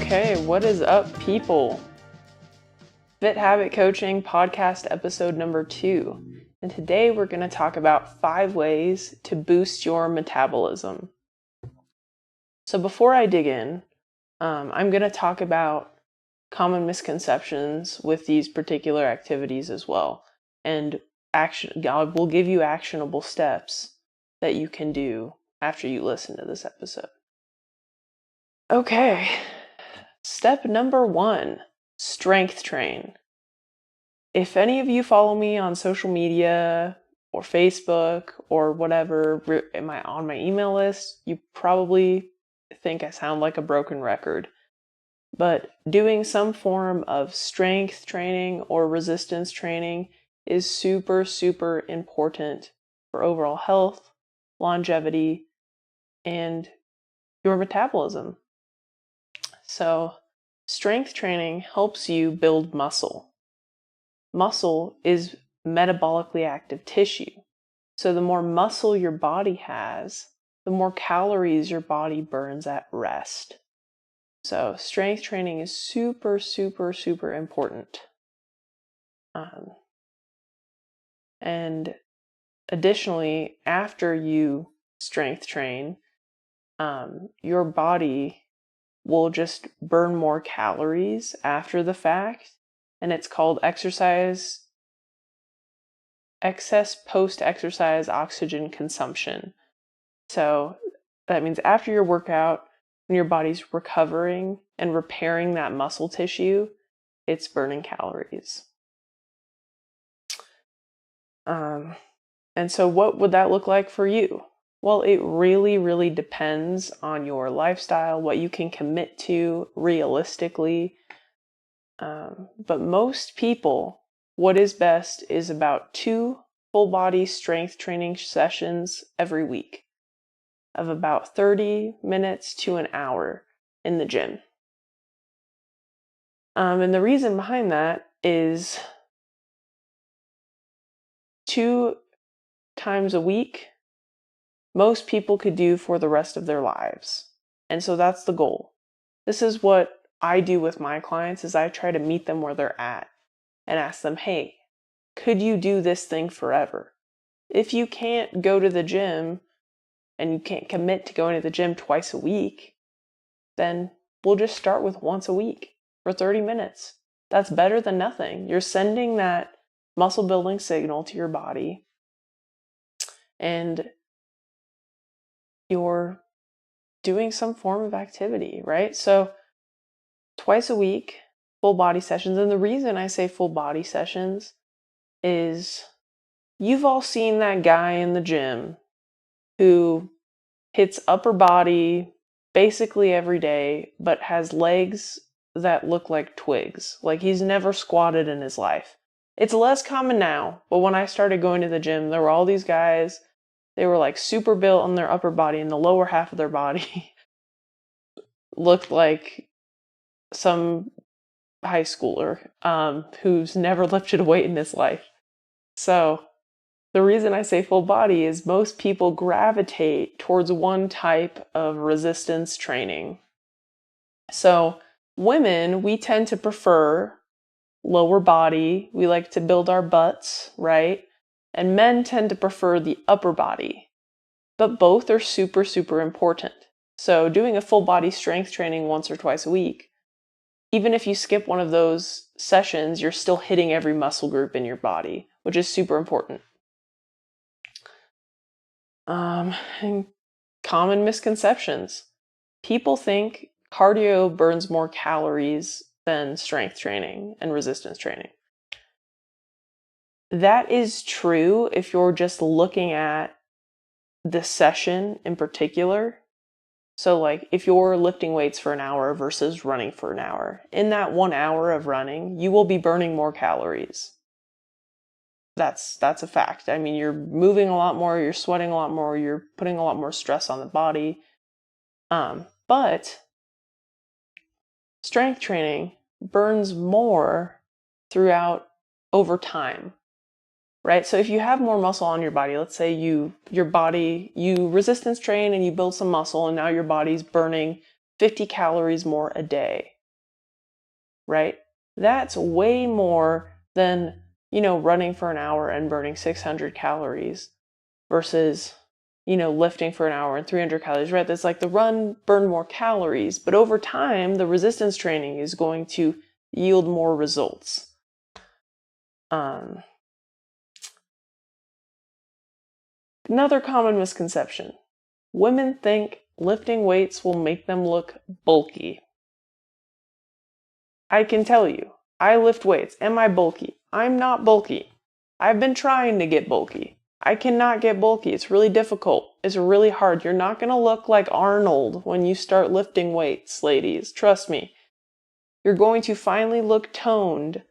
Okay, what is up, people? Fit Habit Coaching podcast episode number 2. And today we're going to talk about 5 ways to boost your metabolism. So before I dig in, I'm going to talk about common misconceptions with these particular activities as well. And I will give you actionable steps that you can do after you listen to this episode. Okay. Step number 1, strength train. If any of you follow me on social media or Facebook or whatever, on my email list, you probably think I sound like a broken record. But doing some form of strength training or resistance training is super, super important for overall health, longevity, and your metabolism. So, strength training helps you build muscle. Muscle is metabolically active tissue. So the more muscle your body has, the more calories your body burns at rest. So strength training is super, super, super important. And additionally, after you strength train, your body will just burn more calories after the fact, and it's called excess post-exercise oxygen consumption. So that means after your workout, when your body's recovering and repairing that muscle tissue, it's burning calories. And so what would that look like for you? Well, it really, really depends on your lifestyle, what you can commit to realistically. But most people, what is best is about 2 full body strength training sessions every week of about 30 minutes to an hour in the gym. And the reason behind that is 2 times a week, most people could do for the rest of their lives. And so that's the goal. This is what I do with my clients, is I try to meet them where they're at and ask them, hey, could you do this thing forever? If you can't go to the gym and you can't commit to going to the gym twice a week, then we'll just start with once a week for 30 minutes. That's better than nothing. You're sending that muscle building signal to your body, and you're doing some form of activity, right? So twice a week, full body sessions. And the reason I say full body sessions is you've all seen that guy in the gym who hits upper body basically every day, but has legs that look like twigs. Like he's never squatted in his life. It's less common now, but when I started going to the gym, there were all these guys. They were like super built on their upper body, and the lower half of their body looked like some high schooler who's never lifted a weight in his life. So the reason I say full body is most people gravitate towards one type of resistance training. So women, we tend to prefer lower body. We like to build our butts, right? And men tend to prefer the upper body. But both are super, super important. So doing a full body strength training once or twice a week, even if you skip one of those sessions, you're still hitting every muscle group in your body, which is super important. And common misconceptions. People think cardio burns more calories than strength training and resistance training. That is true if you're just looking at the session in particular. So like if you're lifting weights for an hour versus running for an hour, in that 1 hour of running, you will be burning more calories. That's a fact. I mean, you're moving a lot more, you're sweating a lot more, you're putting a lot more stress on the body. But strength training burns more throughout over time, right? So if you have more muscle on your body, let's say you resistance train and you build some muscle, and now your body's burning 50 calories more a day. right? That's way more than, running for an hour and burning 600 calories versus, lifting for an hour and 300 calories, right? That's like the run burn more calories, but over time, the resistance training is going to yield more results. Another common misconception. Women think lifting weights will make them look bulky. I can tell you, I lift weights. Am I bulky? I'm not bulky. I've been trying to get bulky. I cannot get bulky. It's really difficult. It's really hard. You're not going to look like Arnold when you start lifting weights, ladies. Trust me. You're going to finally look toned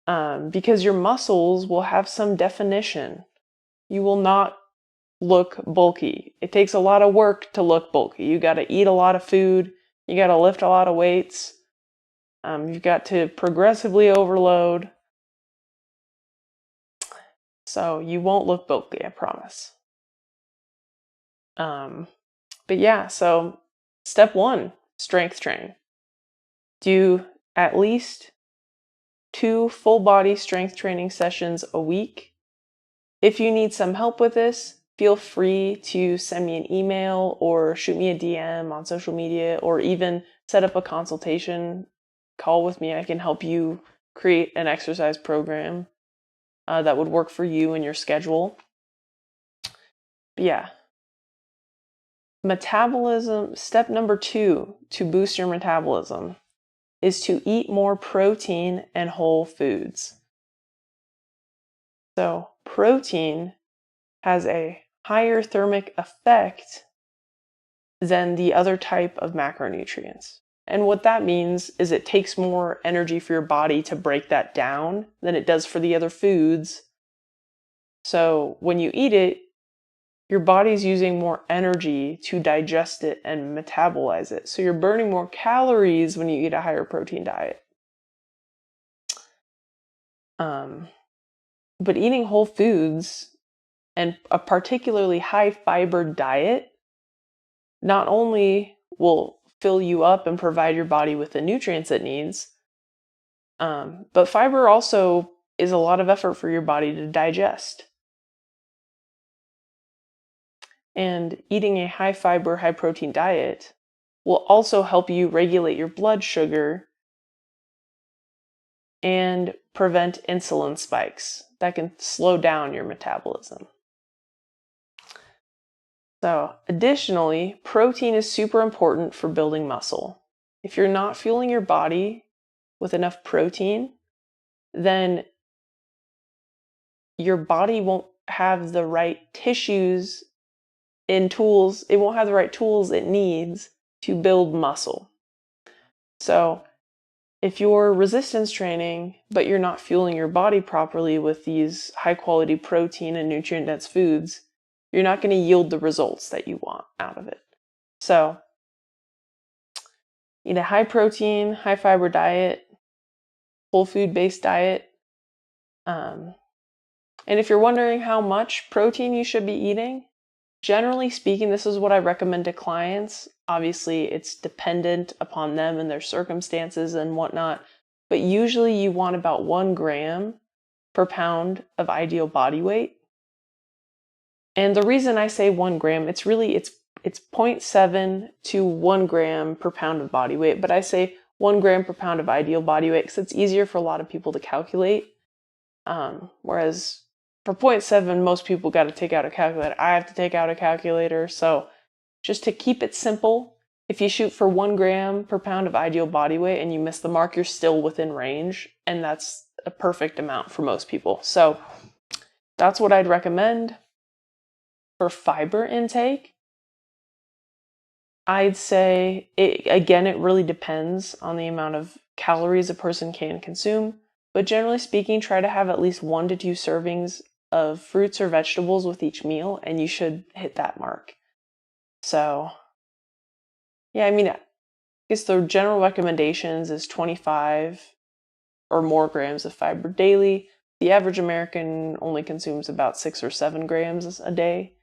because your muscles will have some definition. You will not look bulky. It takes a lot of work to look bulky. You got to eat a lot of food. You got to lift a lot of weights. You've got to progressively overload. So you won't look bulky, I promise. But yeah, so step 1, strength train. Do at least 2 full body strength training sessions a week. If you need some help with this, feel free to send me an email or shoot me a DM on social media, or even set up a consultation call with me. I can help you create an exercise program that would work for you and your schedule. But yeah. Metabolism, step number 2 to boost your metabolism is to eat more protein and whole foods. So protein has a higher thermic effect than the other type of macronutrients. And what that means is it takes more energy for your body to break that down than it does for the other foods. So when you eat it, your body's using more energy to digest it and metabolize it. So you're burning more calories when you eat a higher protein diet. But eating whole foods and a particularly high fiber diet not only will fill you up and provide your body with the nutrients it needs, but fiber also is a lot of effort for your body to digest. And eating a high fiber, high protein diet will also help you regulate your blood sugar and prevent insulin spikes that can slow down your metabolism. So, additionally, protein is super important for building muscle. If you're not fueling your body with enough protein, then your body won't have the right tissues and tools. It won't have the right tools it needs to build muscle. So, if you're resistance training, but you're not fueling your body properly with these high quality protein and nutrient dense foods, you're not going to yield the results that you want out of it. So, eat a high protein, high fiber diet, whole food based diet. And if you're wondering how much protein you should be eating, generally speaking, this is what I recommend to clients. Obviously, it's dependent upon them and their circumstances and whatnot, but usually you want about 1 gram per pound of ideal body weight. And the reason I say 1 gram, it's 0.7 to 1 gram per pound of body weight, but I say 1 gram per pound of ideal body weight because it's easier for a lot of people to calculate. Whereas for 0.7, most people got to take out a calculator. I have to take out a calculator. So just to keep it simple, if you shoot for 1 gram per pound of ideal body weight and you miss the mark, you're still within range. And that's a perfect amount for most people. So that's what I'd recommend. For fiber intake, I'd say, it really depends on the amount of calories a person can consume. But generally speaking, try to have at least 1 to 2 servings of fruits or vegetables with each meal, and you should hit that mark. So, yeah, I guess the general recommendations is 25 or more grams of fiber daily. The average American only consumes about 6 or 7 grams a day.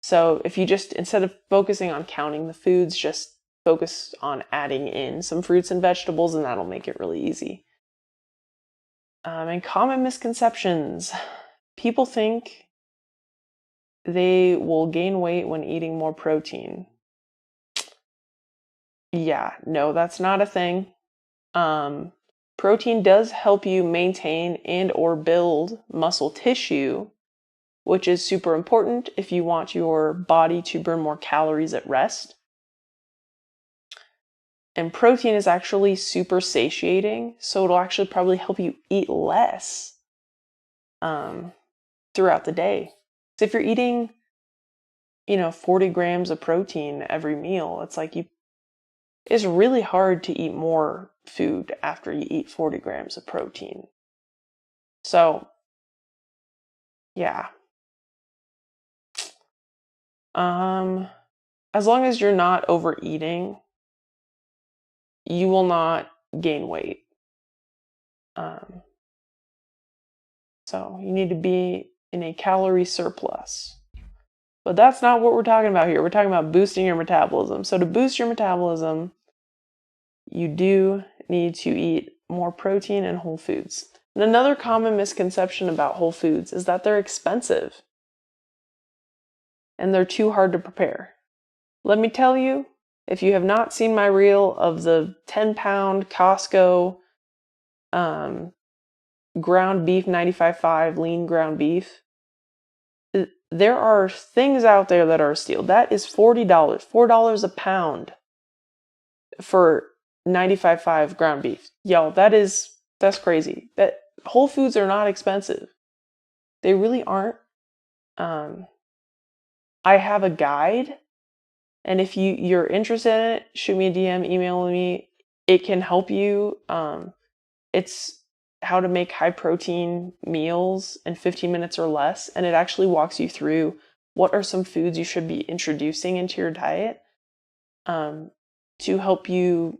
So if you just, instead of focusing on counting the foods, just focus on adding in some fruits and vegetables, and that'll make it really easy. And common misconceptions. People think they will gain weight when eating more protein. Yeah, no, that's not a thing. Protein does help you maintain and or build muscle tissue, which is super important if you want your body to burn more calories at rest. And protein is actually super satiating, so it'll actually probably help you eat less throughout the day. So if you're eating, 40 grams of protein every meal, it's really hard to eat more food after you eat 40 grams of protein. So, yeah. As long as you're not overeating, you will not gain weight. So you need to be in a calorie surplus. But that's not what we're talking about here. We're talking about boosting your metabolism. So to boost your metabolism, you do need to eat more protein and whole foods. And another common misconception about whole foods is that they're expensive and they're too hard to prepare. Let me tell you, if you have not seen my reel of the 10-pound Costco ground beef 95.5 lean ground beef, there are things out there that are a steal. That is $40, $4 a pound for 95.5 ground beef. Yo, that's crazy. That Whole Foods are not expensive. They really aren't. I have a guide, and if you're interested in it, shoot me a DM, email me. It can help you. It's how to make high protein meals in 15 minutes or less, and it actually walks you through what are some foods you should be introducing into your diet to help you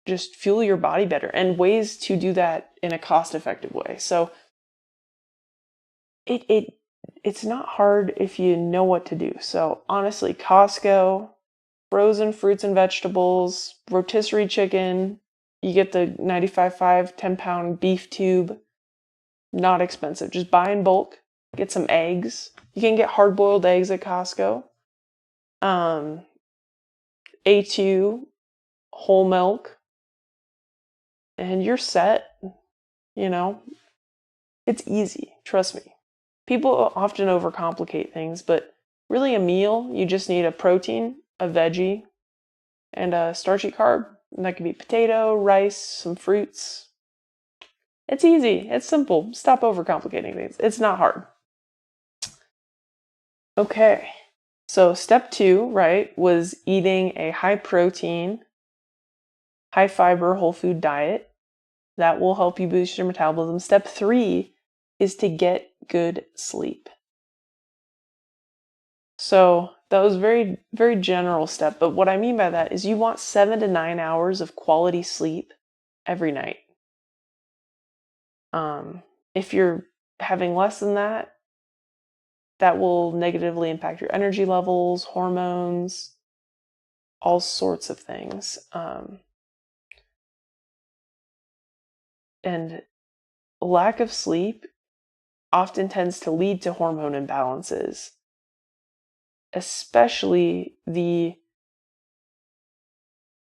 just fuel your body better, and ways to do that in a cost-effective way. So it's not hard if you know what to do. So honestly, Costco, frozen fruits and vegetables, rotisserie chicken, you get the 95.5 10-pound beef tube. Not expensive. Just buy in bulk. Get some eggs. You can get hard-boiled eggs at Costco. A2, whole milk. And you're set. It's easy. Trust me. People often overcomplicate things, but really a meal, you just need a protein, a veggie, and a starchy carb. And that could be potato, rice, some fruits. It's easy. It's simple. Stop overcomplicating things. It's not hard. Okay. So step 2, right, was eating a high protein, high fiber whole food diet. That will help you boost your metabolism. Step 3 is to get good sleep. So that was very, very general step, but what I mean by that is you want 7 to 9 hours of quality sleep every night. If you're having less than that, that will negatively impact your energy levels, hormones, all sorts of things. And lack of sleep often tends to lead to hormone imbalances, especially the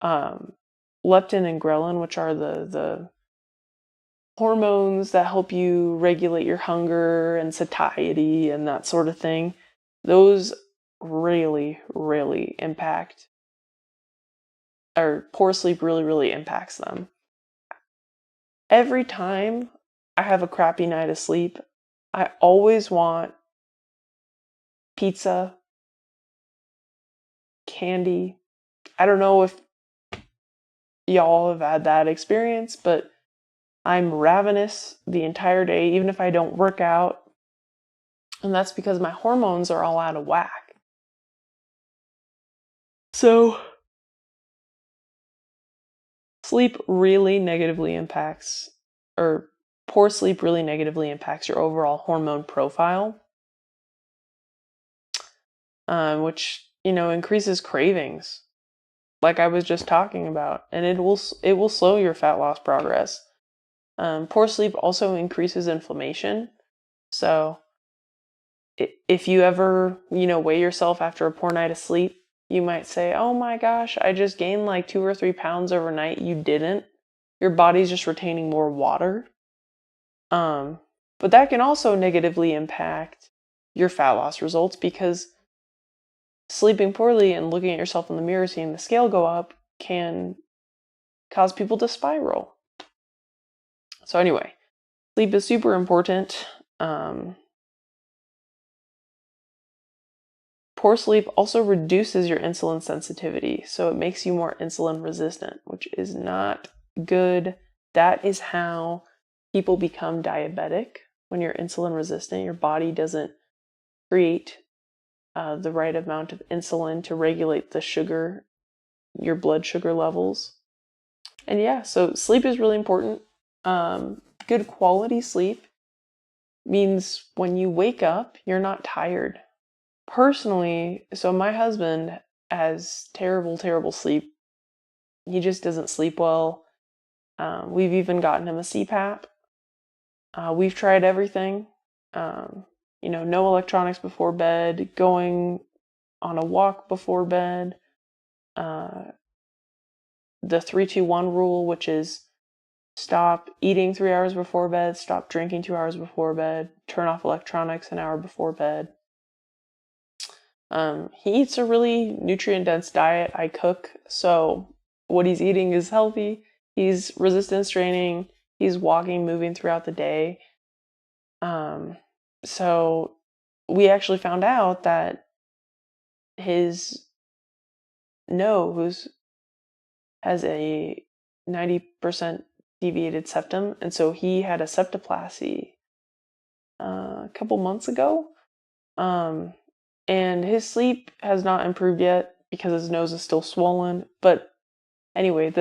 leptin and ghrelin, which are the hormones that help you regulate your hunger and satiety and that sort of thing. Those really, really impact, or poor sleep really, really impacts them. Every time I have a crappy night of sleep, I always want pizza, candy. I don't know if y'all have had that experience, but I'm ravenous the entire day, even if I don't work out. And that's because my hormones are all out of whack. So, sleep really negatively impacts, or poor sleep really negatively impacts your overall hormone profile, which, increases cravings. like I was just talking about, and it will slow your fat loss progress. Poor sleep also increases inflammation. So if you ever, weigh yourself after a poor night of sleep, you might say, oh my gosh, I just gained like 2 or 3 pounds overnight. You didn't. Your body's just retaining more water. But that can also negatively impact your fat loss results, because sleeping poorly and looking at yourself in the mirror, seeing the scale go up, can cause people to spiral. So anyway, sleep is super important. Poor sleep also reduces your insulin sensitivity, so it makes you more insulin resistant, which is not good. That is how people become diabetic. When you're insulin resistant, your body doesn't create the right amount of insulin to regulate the sugar, your blood sugar levels. And yeah, so sleep is really important. Good quality sleep means when you wake up, you're not tired. Personally, so my husband has terrible, terrible sleep. He just doesn't sleep well. We've even gotten him a CPAP. We've tried everything. No electronics before bed, going on a walk before bed, the 3-2-1 rule, which is stop eating 3 hours before bed, stop drinking 2 hours before bed, turn off electronics an hour before bed. He eats a really nutrient-dense diet. I cook, so what he's eating is healthy. He's resistance training. He's walking, moving throughout the day. So we actually found out that his nose has a 90% deviated septum, and so he had a septoplasty a couple months ago. And his sleep has not improved yet because his nose is still swollen. But anyway,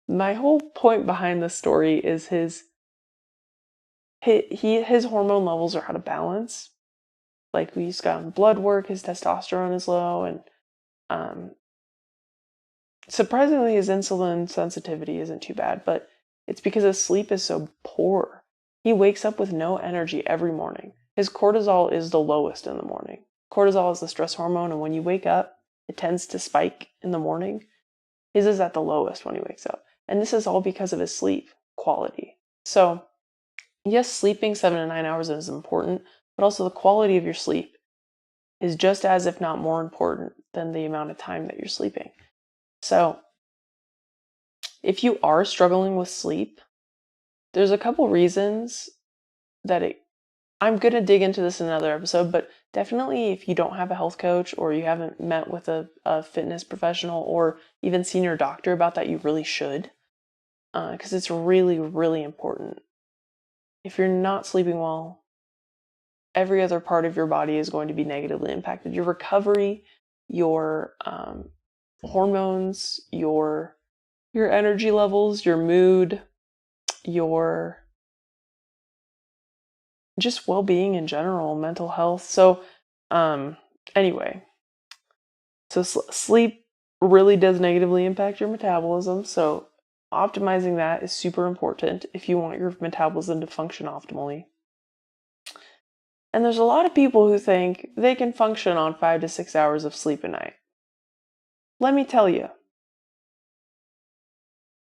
my whole point behind this story is his hormone levels are out of balance. Like, he's gotten blood work, his testosterone is low, and surprisingly his insulin sensitivity isn't too bad, but it's because his sleep is so poor. He wakes up with no energy every morning. His cortisol is the lowest in the morning. Cortisol is the stress hormone, and when you wake up, it tends to spike in the morning. His is at the lowest when he wakes up. And this is all because of his sleep quality. So, yes, sleeping 7 to 9 hours is important, but also the quality of your sleep is just as, if not more important than the amount of time that you're sleeping. So, if you are struggling with sleep, there's a couple reasons that I'm going to dig into this in another episode, but definitely if you don't have a health coach or you haven't met with a fitness professional or even seen your doctor about that, you really should, because it's really, really important. If you're not sleeping well, every other part of your body is going to be negatively impacted. Your recovery, your hormones, your energy levels, your mood, your just well-being in general, mental health. So anyway, so sleep really does negatively impact your metabolism. So optimizing that is super important if you want your metabolism to function optimally. And there's a lot of people who think they can function on 5 to 6 hours of sleep a night. Let me tell you,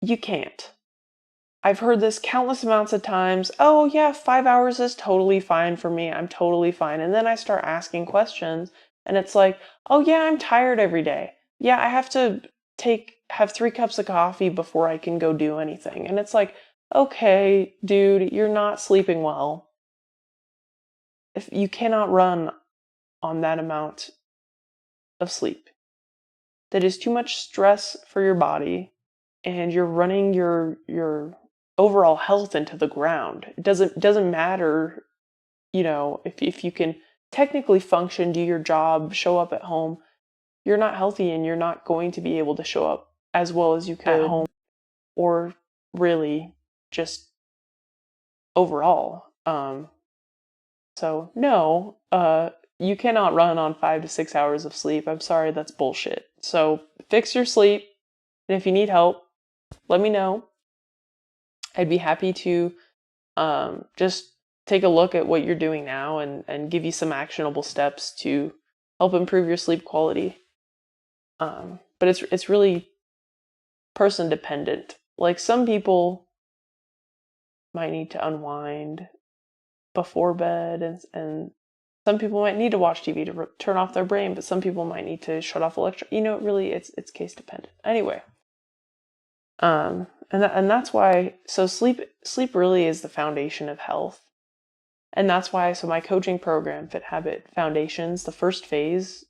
you can't. I've heard this countless amounts of times. Oh yeah, 5 hours is totally fine for me. I'm totally fine. And then I start asking questions and it's like, oh yeah, I'm tired every day. Yeah, I have to have 3 cups of coffee before I can go do anything. And it's like, okay, dude, you're not sleeping well. If you cannot run on that amount of sleep. That is too much stress for your body, and you're running your overall health into the ground. It doesn't matter, if you can technically function, do your job, show up at home. You're not healthy and you're not going to be able to show up as well as you could at home, or really just overall. So no, you cannot run on 5 to 6 hours of sleep. I'm sorry, that's bullshit. So fix your sleep. And if you need help, let me know. I'd be happy to just take a look at what you're doing now and give you some actionable steps to help improve your sleep quality. But it's really person dependent. Like some people might need to unwind before bed, and some people might need to watch TV to turn off their brain, but some people might need to shut off really it's case dependent. Anyway, and that's why, so sleep really is the foundation of health. And that's why, so my coaching program, Fit Habit Foundations, the first phase,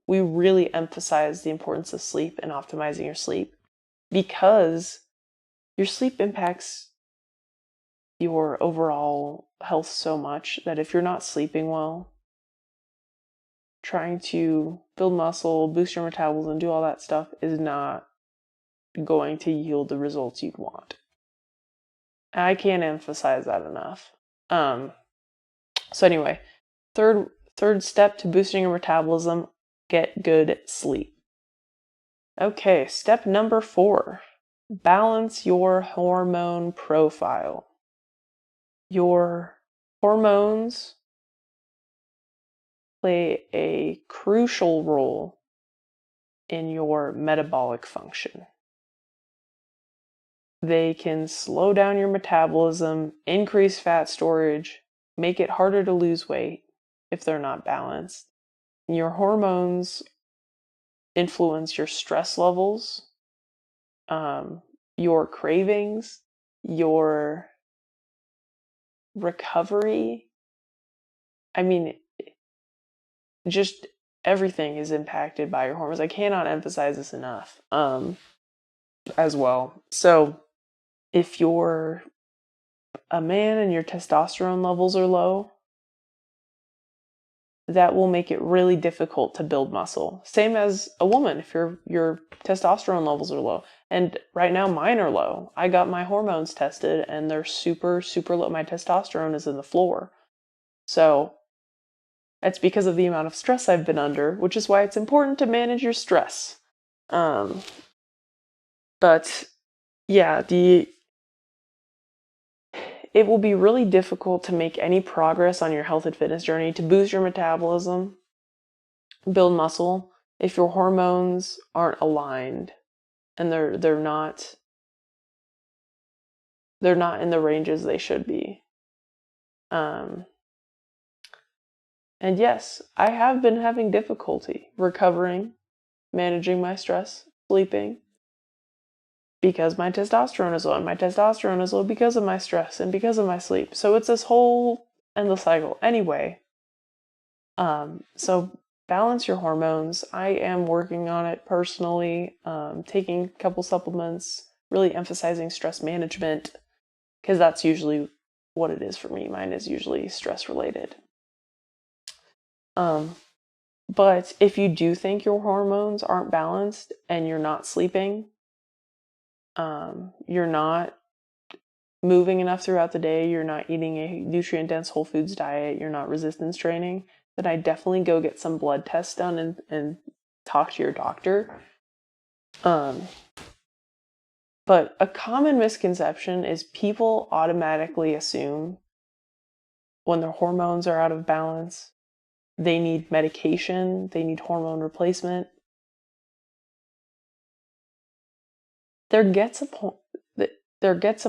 we really emphasize the importance of sleep and optimizing your sleep, because your sleep impacts your overall health so much that if you're not sleeping well, trying to build muscle, boost your metabolism, do all that stuff is not going to yield the results you'd want. I can't emphasize that enough. So anyway, third step to boosting your metabolism, get good sleep. Okay, step number 4, balance your hormone profile. Your hormones play a crucial role in your metabolic function. They can slow down your metabolism, increase fat storage, make it harder to lose weight if they're not balanced. Your hormones influence your stress levels, your cravings, your recovery. I mean, just everything is impacted by your hormones. I cannot emphasize this enough, as well. So if you're a man and your testosterone levels are low, that will make it really difficult to build muscle. Same as a woman, if your testosterone levels are low. And right now mine are low. I got my hormones tested and they're super, super low. My testosterone is in the floor. So that's because of the amount of stress I've been under, which is why it's important to manage your stress. But yeah, it will be really difficult to make any progress on your health and fitness journey, to boost your metabolism, build muscle, if your hormones aren't aligned and they're not in the ranges they should be. And yes, I have been having difficulty recovering, managing my stress, sleeping, because my testosterone is low, and my testosterone is low because of my stress and because of my sleep. So it's this whole endless cycle. Anyway, so balance your hormones. I am working on it personally, taking a couple supplements, really emphasizing stress management, because that's usually what it is for me. Mine is usually stress related. But if you do think your hormones aren't balanced and you're not sleeping, you're not moving enough throughout the day, you're not eating a nutrient-dense whole foods diet, you're not resistance training, then I definitely go get some blood tests done and talk to your doctor. But a common misconception is people automatically assume when their hormones are out of balance, they need medication, they need hormone replacement. There gets a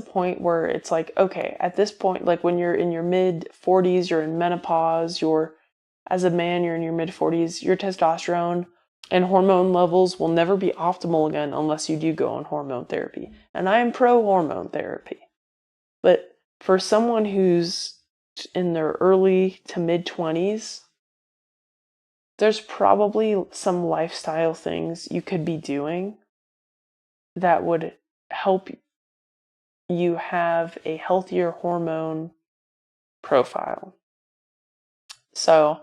point where it's like, okay, at this point, like when you're in your mid 40s, you're in menopause, as a man, you're in your mid 40s, your testosterone and hormone levels will never be optimal again unless you do go on hormone therapy. And I am pro hormone therapy. But for someone who's in their early to mid 20s, there's probably some lifestyle things you could be doing that would help you have a healthier hormone profile. So,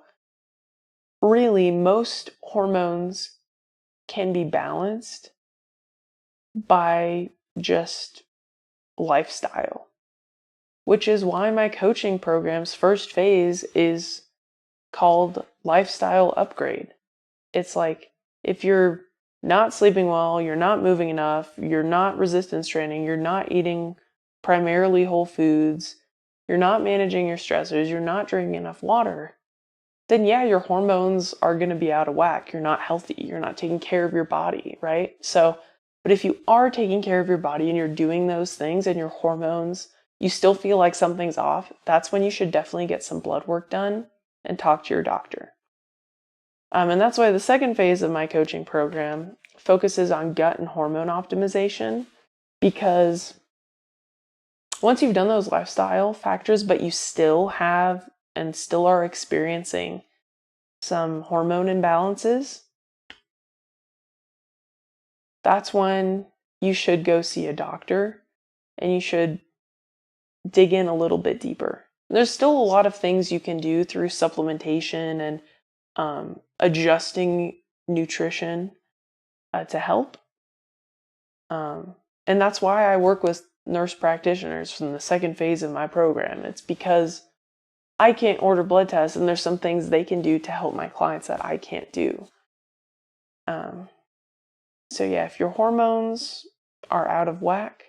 really, most hormones can be balanced by just lifestyle, which is why my coaching program's first phase is called lifestyle upgrade. It's like if you're not sleeping well, you're not moving enough, you're not resistance training, you're not eating primarily whole foods, you're not managing your stressors, you're not drinking enough water, then yeah, your hormones are going to be out of whack. You're not healthy. You're not taking care of your body, right? So, but if you are taking care of your body and you're doing those things and your hormones, you still feel like something's off, that's when you should definitely get some blood work done and talk to your doctor. And that's why the second phase of my coaching program focuses on gut and hormone optimization, because once you've done those lifestyle factors, but you still have and still are experiencing some hormone imbalances, that's when you should go see a doctor and you should dig in a little bit deeper. There's still a lot of things you can do through supplementation and adjusting nutrition to help. And that's why I work with nurse practitioners from the second phase of my program. It's because I can't order blood tests, and there's some things they can do to help my clients that I can't do. So yeah, if your hormones are out of whack,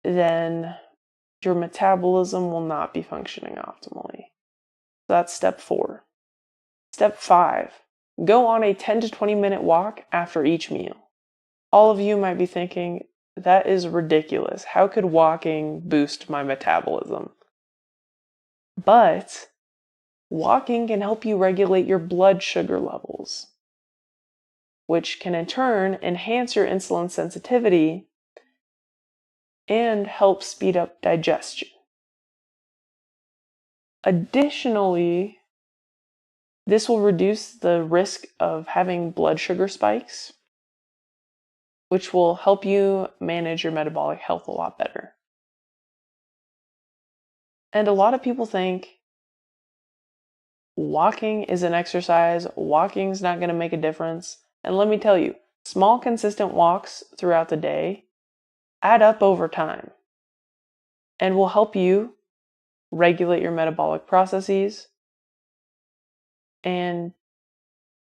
then your metabolism will not be functioning optimally. So that's step 4. Step 5, go on a 10 to 20 minute walk after each meal. All of you might be thinking, that is ridiculous. How could walking boost my metabolism? But walking can help you regulate your blood sugar levels, which can in turn enhance your insulin sensitivity and help speed up digestion. Additionally, this will reduce the risk of having blood sugar spikes, which will help you manage your metabolic health a lot better. And a lot of people think walking is an exercise, walking's not going to make a difference. And let me tell you, small consistent walks throughout the day add up over time and will help you regulate your metabolic processes and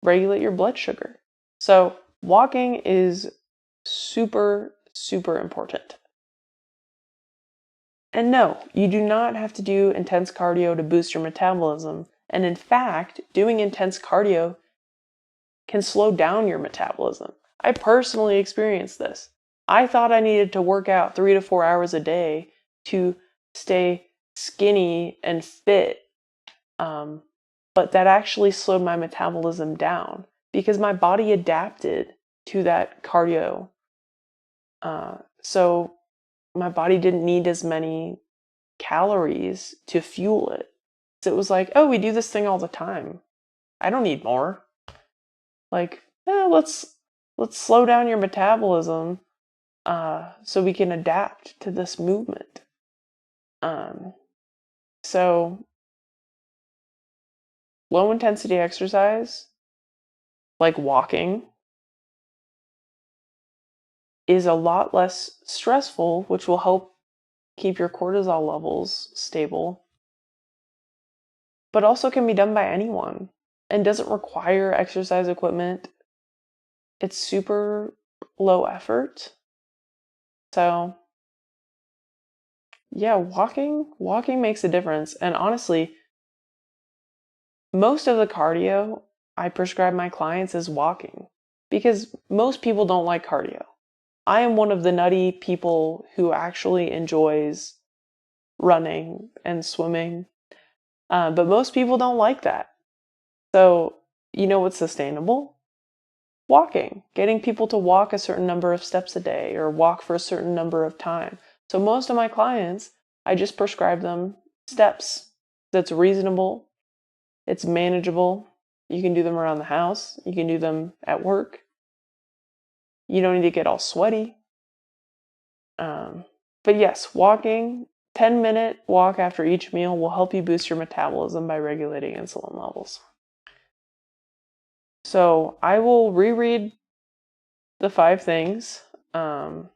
regulate your blood sugar. So walking is super, super important. And no, you do not have to do intense cardio to boost your metabolism. And in fact, doing intense cardio can slow down your metabolism. I personally experienced this. I thought I needed to work out 3 to 4 hours a day to stay skinny and fit. But that actually slowed my metabolism down because my body adapted to that cardio. So my body didn't need as many calories to fuel it. So it was like, oh, we do this thing all the time. I don't need more. Like, let's slow down your metabolism so we can adapt to this movement. So low intensity exercise, like walking, is a lot less stressful, which will help keep your cortisol levels stable, but also can be done by anyone and doesn't require exercise equipment. It's super low effort. So yeah, walking makes a difference. And honestly, most of the cardio I prescribe my clients is walking because most people don't like cardio. I am one of the nutty people who actually enjoys running and swimming, but most people don't like that. So, you know what's sustainable? Walking. Getting people to walk a certain number of steps a day or walk for a certain number of time. So most of my clients, I just prescribe them steps that's reasonable, it's manageable. You can do them around the house, you can do them at work. You don't need to get all sweaty. But yes, walking, 10-minute walk after each meal will help you boost your metabolism by regulating insulin levels. So I will reread the 5 things. But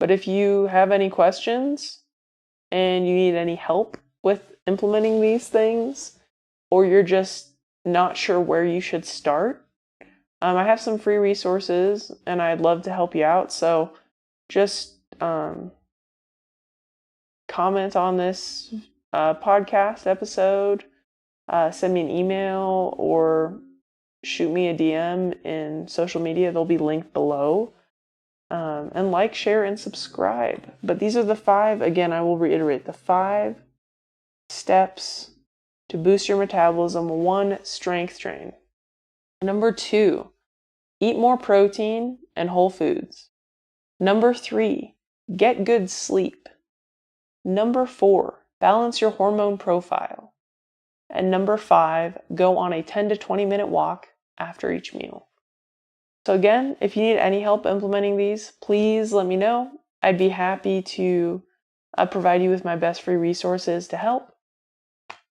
if you have any questions and you need any help with implementing these things, or you're just not sure where you should start, I have some free resources and I'd love to help you out. So just comment on this podcast episode, send me an email, or shoot me a DM in social media. They'll be linked below. And like, share, and subscribe. But these are the 5, again, I will reiterate, the 5 steps to boost your metabolism. 1, strength train. Number 2, eat more protein and whole foods. Number 3, get good sleep. Number 4, balance your hormone profile. And number 5, go on a 10 to 20 minute walk after each meal. So again, if you need any help implementing these, please let me know. I'd be happy to provide you with my best free resources to help.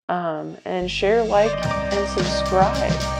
And share, like, and subscribe.